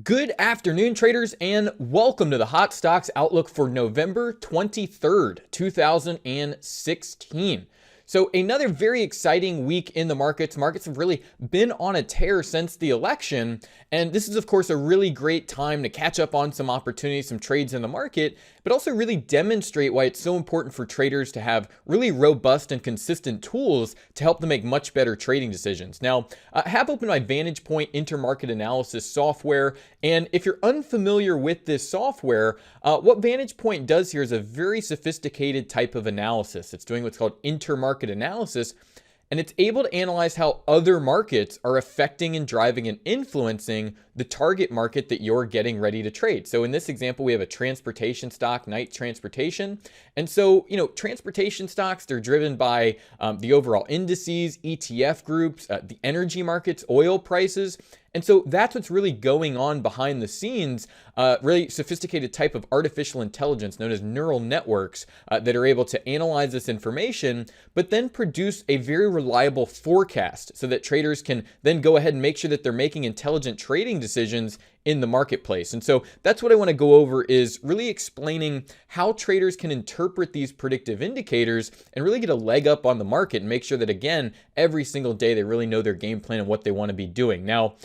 Good afternoon, traders, and welcome to the Hot Stocks Outlook for November 23rd, 2016. So another very exciting week in the markets. Markets have really been on a tear since the election. And this is, of course, a really great time to catch up on some opportunities, some trades in the market, but also really demonstrate why it's so important for traders to have really robust and consistent tools to help them make much better trading decisions. Now, I have opened my Vantage Point intermarket analysis software. And if you're unfamiliar with this software, what Vantage Point does here is a very sophisticated type of analysis. It's doing what's called intermarket analysis, and it's able to analyze how other markets are affecting and driving and influencing the target market that you're getting ready to trade. So in this example, we have a transportation stock, Knight Transportation. And so, transportation stocks, they're driven by the overall indices, ETF groups, the energy markets, oil prices. And so that's what's really going on behind the scenes, really sophisticated type of artificial intelligence known as neural networks that are able to analyze this information, but then produce a very reliable forecast so that traders can then go ahead and make sure that they're making intelligent trading decisions in the marketplace. And so that's what I want to go over, is really explaining how traders can interpret these predictive indicators and really get a leg up on the market and make sure that, again, every single day they really know their game plan and what they want to be doing. Now,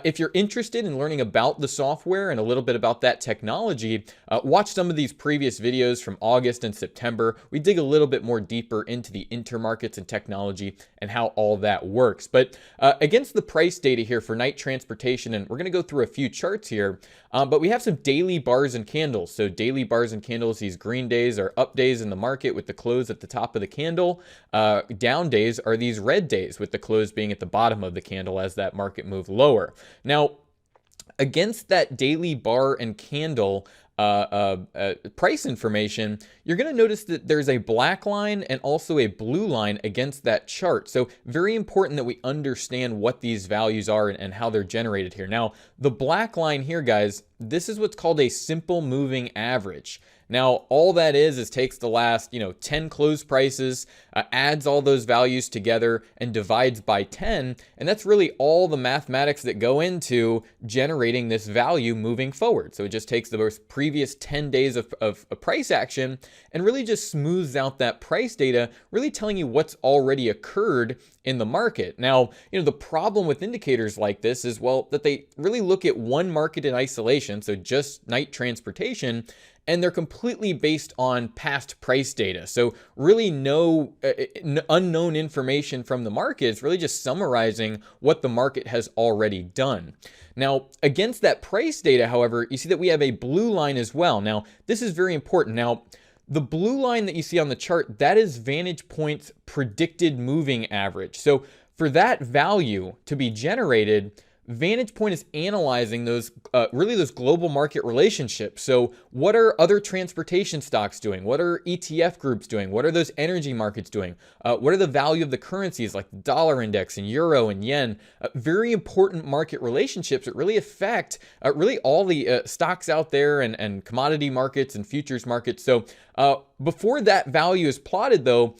if you're interested in learning about the software and a little bit about that technology, watch some of these previous videos from August and September. We dig a little bit more deeper into the intermarkets and technology and how all that works. But against the price data here for Knight Transportation, and we're going to go through a few charts here, but we have some daily bars and candles. So daily bars and candles, these green days are up days in the market with the close at the top of the candle. Down days are these red days with the close being at the bottom of the candle as that market moved lower. Now, against that daily bar and candle price information, you're going to notice that there's a black line and also a blue line against that chart. So very important that we understand what these values are and how they're generated here. Now, the black line here, guys, this is what's called a simple moving average. Now, all that is takes the last, 10 close prices, adds all those values together and divides by 10. And that's really all the mathematics that go into generating this value moving forward. So it just takes the previous 10 days of price action and really just smooths out that price data, really telling you what's already occurred in the market. Now, the problem with indicators like this is, well, that they really look at one market in isolation, so just Knight Transportation, and they're completely based on past price data. So really no unknown information from the market. It's really just summarizing what the market has already done. Now, against that price data, however, you see that we have a blue line as well. Now, this is very important. Now, the blue line that you see on the chart, that is Vantage Point's predicted moving average. So for that value to be generated, Vantage Point is analyzing those those global market relationships. So what are other transportation stocks doing? What are ETF groups doing? What are those energy markets doing? What are the value of the currencies like the dollar index and euro and yen? Very important market relationships that really affect really all the stocks out there and commodity markets and futures markets. So before that value is plotted, though,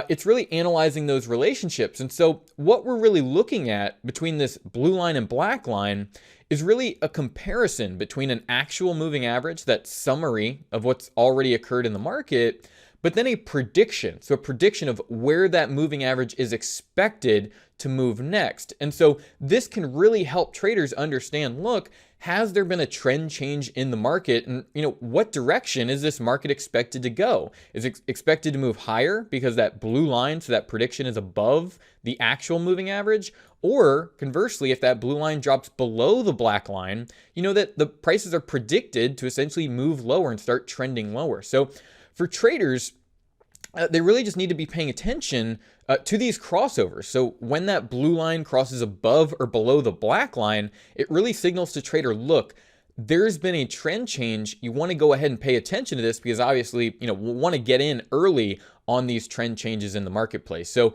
it's really analyzing those relationships. And so what we're really looking at between this blue line and black line is really a comparison between an actual moving average, that summary of what's already occurred in the market, but then a prediction. So a prediction of where that moving average is expected to move next. And so this can really help traders understand, look, has there been a trend change in the market? And, what direction is this market expected to go? Is it expected to move higher because that blue line, so that prediction, is above the actual moving average? Or conversely, if that blue line drops below the black line, that the prices are predicted to essentially move lower and start trending lower. So for traders, they really just need to be paying attention to these crossovers. So when that blue line crosses above or below the black line, it really signals to trader, look, there's been a trend change. You want to go ahead and pay attention to this because obviously, we want to get in early on these trend changes in the marketplace. So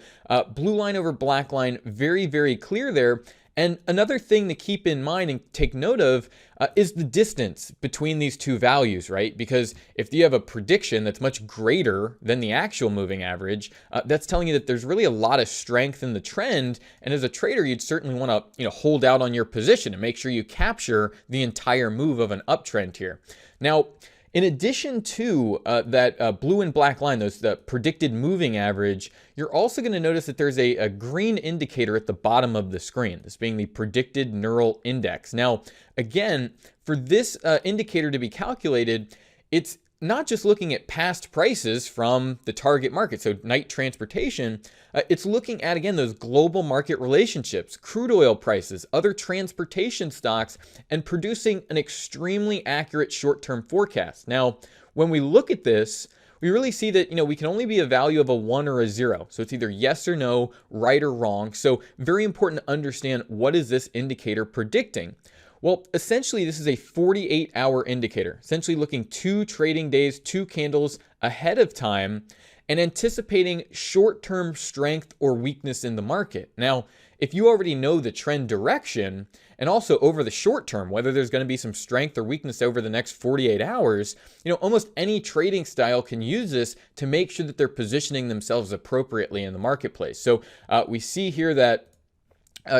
blue line over black line, very, very clear there. And another thing to keep in mind and take note of is the distance between these two values, right? Because if you have a prediction that's much greater than the actual moving average, that's telling you that there's really a lot of strength in the trend. And as a trader, you'd certainly want to, hold out on your position and make sure you capture the entire move of an uptrend here. Now, in addition to that blue and black line, the predicted moving average, you're also going to notice that there's a green indicator at the bottom of the screen, this being the predicted neural index. Now, again, for this indicator to be calculated, it's not just looking at past prices from the target market, so Knight Transportation, it's looking at, again, those global market relationships, crude oil prices, other transportation stocks, and producing an extremely accurate short-term forecast. Now, when we look at this, we really see that, we can only be a value of a 1 or a 0. So it's either yes or no, right or wrong. So very important to understand, what is this indicator predicting? Well, essentially, this is a 48-hour indicator, essentially looking 2 trading days, 2 candles ahead of time, and anticipating short-term strength or weakness in the market. Now, if you already know the trend direction, and also over the short term, whether there's going to be some strength or weakness over the next 48 hours, almost any trading style can use this to make sure that they're positioning themselves appropriately in the marketplace. So we see here that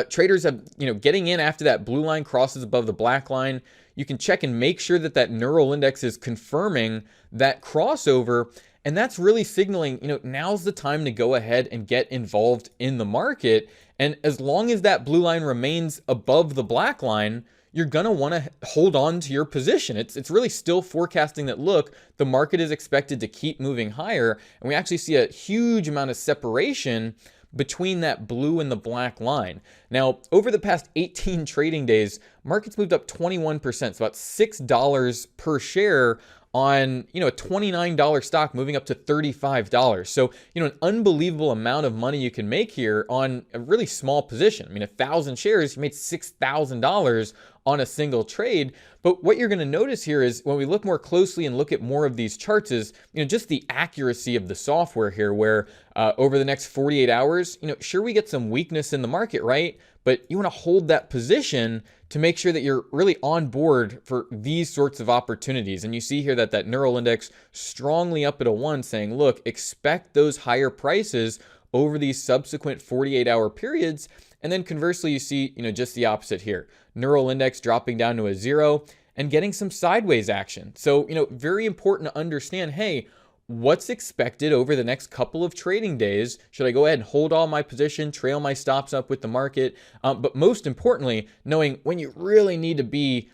traders have, getting in after that blue line crosses above the black line, you can check and make sure that that neural index is confirming that crossover. And that's really signaling, now's the time to go ahead and get involved in the market. And as long as that blue line remains above the black line, you're going to want to hold on to your position. It's really still forecasting that, look, the market is expected to keep moving higher. And we actually see a huge amount of separation between that blue and the black line. Now, over the past 18 trading days, markets moved up 21%, so about $6 per share on, a $29 stock moving up to $35. So, an unbelievable amount of money you can make here on a really small position. 1,000 shares, you made $6,000 on a single trade. But what you're going to notice here is, when we look more closely and look at more of these charts, is, just the accuracy of the software here, where over the next 48 hours, sure, we get some weakness in the market, right? But you want to hold that position to make sure that you're really on board for these sorts of opportunities. And you see here that neural index strongly up at a 1, saying, look, expect those higher prices over these subsequent 48-hour periods. And then conversely, you see, just the opposite here. Neural index dropping down to a 0 and getting some sideways action. So, very important to understand, hey, what's expected over the next couple of trading days? Should I go ahead and hold all my position, trail my stops up with the market? But most importantly, knowing when you really need to be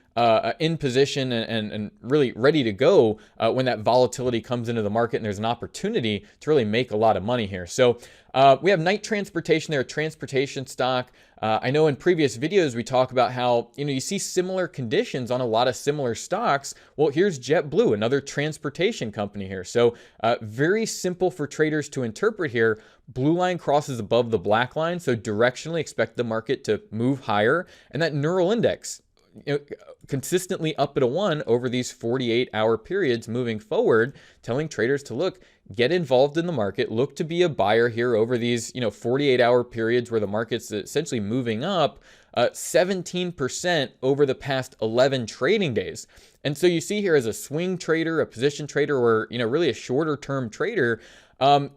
in position and really ready to go when that volatility comes into the market and there's an opportunity to really make a lot of money here. So we have Knight Transportation there, a transportation stock. I know in previous videos we talk about how, you see similar conditions on a lot of similar stocks. Well, here's JetBlue, another transportation company here. So very simple for traders to interpret here. Blue line crosses above the black line, so directionally expect the market to move higher. And that neural index, consistently up at a 1 over these 48-hour periods moving forward, telling traders to, look, get involved in the market, look to be a buyer here over these 48-hour periods where the market's essentially moving up 17% over the past 11 trading days. And so you see here, as a swing trader, a position trader, or really a shorter term trader,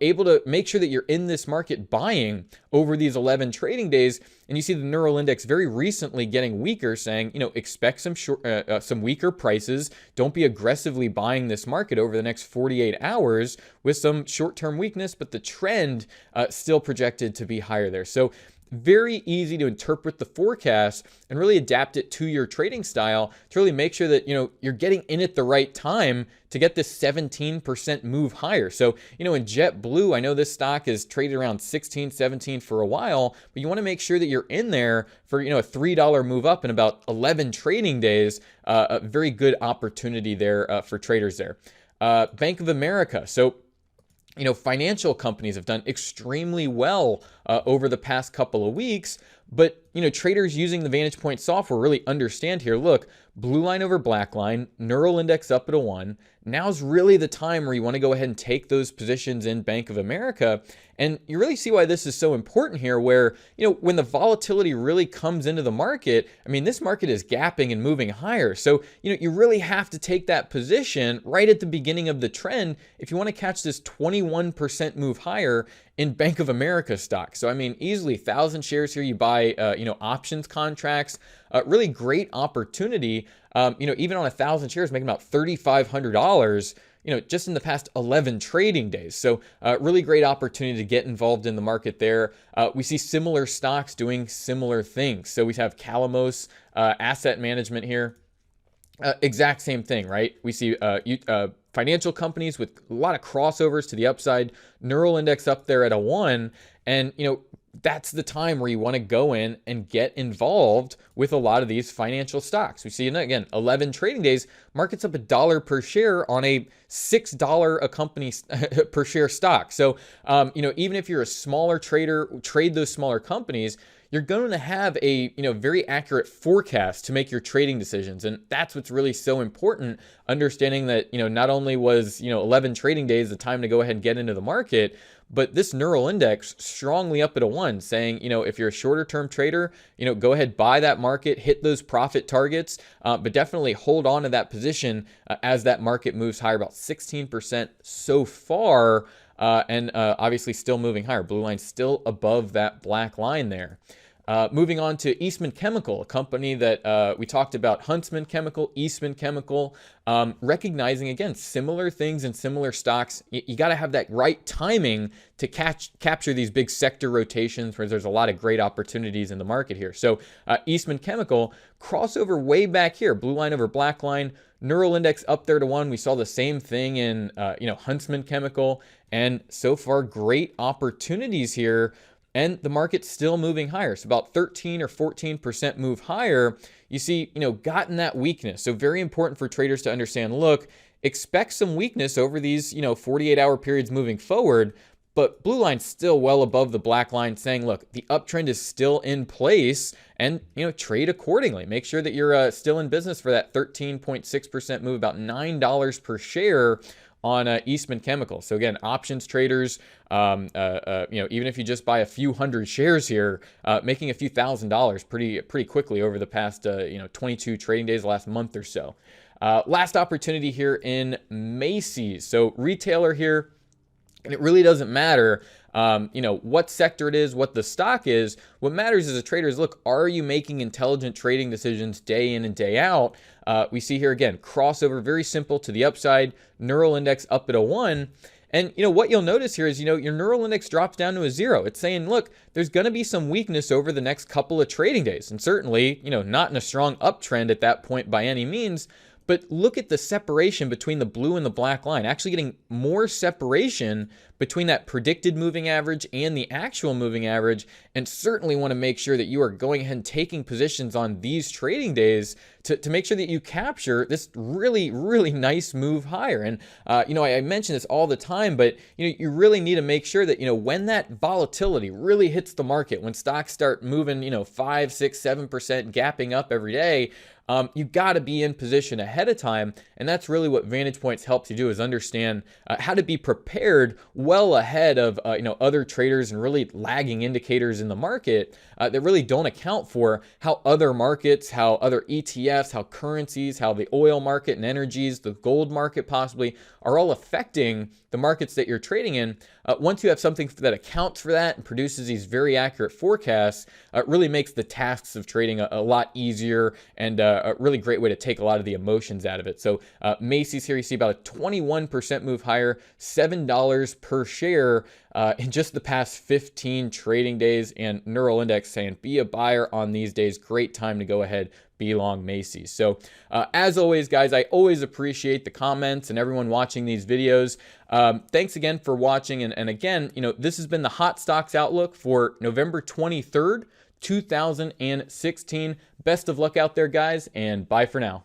able to make sure that you're in this market buying over these 11 trading days. And you see the neural index very recently getting weaker, saying, expect some weaker prices. Don't be aggressively buying this market over the next 48 hours with some short-term weakness, but the trend still projected to be higher there. So very easy to interpret the forecast and really adapt it to your trading style to really make sure that, you're getting in at the right time to get this 17% move higher. So, in JetBlue, I know this stock is traded around 16, 17 for a while, but you want to make sure that you're in there for, a $3 move up in about 11 trading days. A very good opportunity there for traders there. Bank of America. So, financial companies have done extremely well over the past couple of weeks. But, traders using the Vantage Point software really understand here, look, blue line over black line, neural index up at a 1. Now's really the time where you want to go ahead and take those positions in Bank of America. And you really see why this is so important here, where, when the volatility really comes into the market, I mean, this market is gapping and moving higher. So, you really have to take that position right at the beginning of the trend if you want to catch this 21% move higher in Bank of America stock. So, I mean, easily 1,000 shares here. You buy, options contracts, really great opportunity. Even on 1,000 shares, making about $3,500, just in the past 11 trading days. So really great opportunity to get involved in the market there. We see similar stocks doing similar things. So we have Calamos Asset Management here. Exact same thing, right? We see financial companies with a lot of crossovers to the upside, neural index up there at a 1. And, that's the time where you want to go in and get involved with a lot of these financial stocks. We see, again, 11 trading days, market's up $1 per share on a $6 a company per share stock. So, even if you're a smaller trader, trade those smaller companies, you're going to have a very accurate forecast to make your trading decisions. And that's what's really so important, understanding that not only was 11 trading days the time to go ahead and get into the market, but this neural index strongly up at a 1, saying, if you're a shorter term trader, go ahead, buy that market, hit those profit targets, but definitely hold on to that position as that market moves higher, about 16% so far. And obviously still moving higher. Blue line still above that black line there. Moving on to Eastman Chemical, a company that we talked about, Huntsman Chemical, Eastman Chemical, recognizing, again, similar things and similar stocks. You got to have that right timing to capture these big sector rotations where there's a lot of great opportunities in the market here. So Eastman Chemical, crossover way back here, blue line over black line, neural index up there to 1. We saw the same thing in, Huntsman Chemical, and so far great opportunities here. And the market's still moving higher. So about 13 or 14% move higher. You see, gotten that weakness. So very important for traders to understand, look, expect some weakness over these, 48-hour periods moving forward. But blue line's still well above the black line, saying, look, the uptrend is still in place, and, trade accordingly. Make sure that you're still in business for that 13.6% move, about $9 per share on Eastman Chemical. So again, options traders, even if you just buy a few hundred shares here, making a few $1,000s pretty quickly over the past 22 trading days, the last month or so. Last opportunity here in Macy's. So retailer here, and it really doesn't matter what sector it is, what the stock is. What matters as a trader is, look, are you making intelligent trading decisions day in and day out? We see here again, crossover, very simple to the upside, neural index up at a 1. And what you'll notice here is, your neural index drops down to a 0. It's saying, look, there's going to be some weakness over the next couple of trading days. And certainly, not in a strong uptrend at that point by any means. But look at the separation between the blue and the black line, actually getting more separation between that predicted moving average and the actual moving average, and certainly want to make sure that you are going ahead and taking positions on these trading days to make sure that you capture this really, really nice move higher. And, I mention this all the time, but, you really need to make sure that, when that volatility really hits the market, when stocks start moving, 5, 6, 7% gapping up every day, you got to be in position ahead of time. And that's really what Vantage Points helps you do, is understand how to be prepared well ahead of other traders and really lagging indicators in the market that really don't account for how other markets, how other ETFs, how currencies, how the oil market and energies, the gold market possibly, are all affecting the markets that you're trading in. Once you have something that accounts for that and produces these very accurate forecasts, it really makes the tasks of trading a lot easier, and a really great way to take a lot of the emotions out of it. So Macy's here, you see about a 21% move higher, $7 per share in just the past 15 trading days, and neural index saying be a buyer on these days. Great time to go ahead, be long Macy's. So as always, guys, I always appreciate the comments and everyone watching these videos. Thanks again for watching. And again, this has been the Hot Stocks Outlook for November 23rd, 2016. Best of luck out there, guys, and bye for now.